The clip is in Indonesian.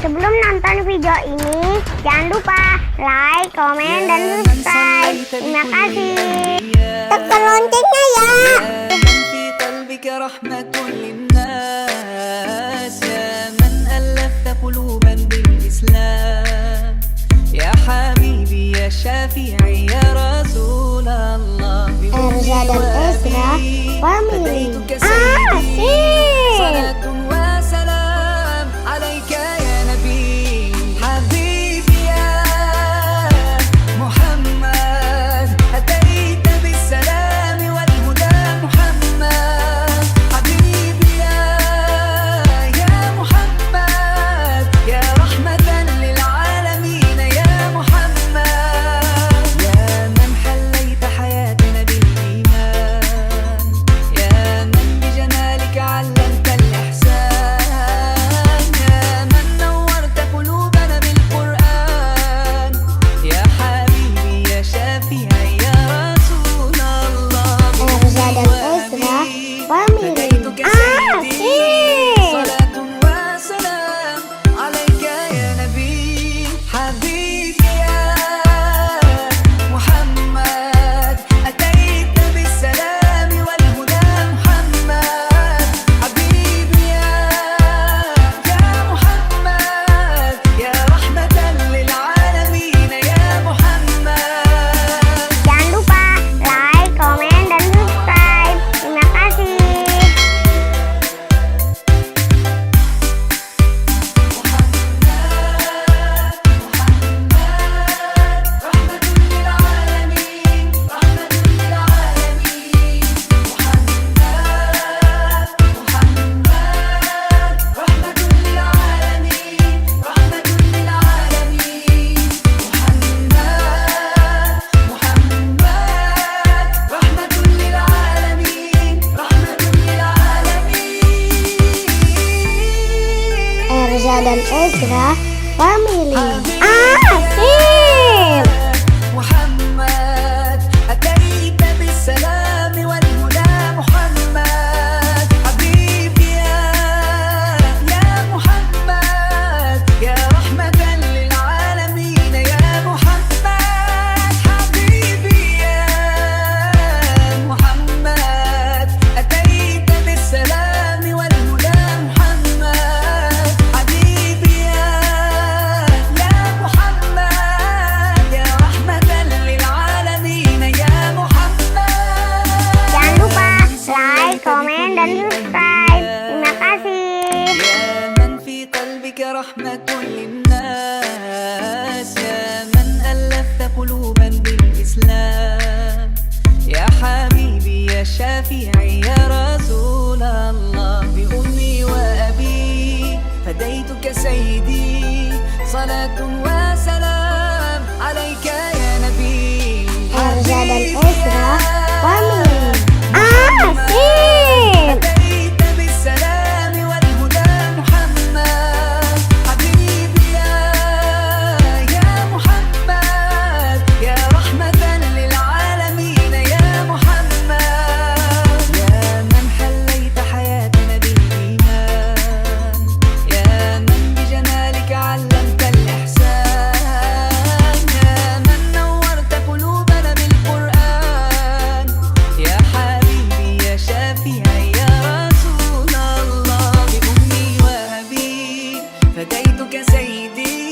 Sebelum nonton video ini, jangan lupa like, komen, dan subscribe. Terima kasih. Tekan loncengnya ya. Erza dan Ezra Family. Asik. Erza dan Ezra Family. Asik. Muhammad, ataita bisalam wal huda Muhammad, habibi ya Muhammad, ya rahmatan lil alamin ya Muhammad, habibi ya Muhammad, ataita bisalam wal huda Muhammad. Komen dan subscribe. Terima kasih. يا من في قلبك رحمة للناس، يا من ألفت قلوبا بالإسلام، يا حبيبي يا شافعي يا رسول الله، بأمي وأبي فديتك سيدي، صلاة وسلام عليك يا نبي. Erza dan Ezra Family. Asik. أتيت بالسلام والهدى محمد، حبيبي يا محمد، يا رحمة للعالمين يا محمد، يا من حليت حياتنا بالإيمان، يا من بجمالك علمت الإحسان، يا من نورت قلوبنا بالقرآن، يا حبيبي يا شافعي يا رسول الله، بأمي وأبي فديتك سيدي،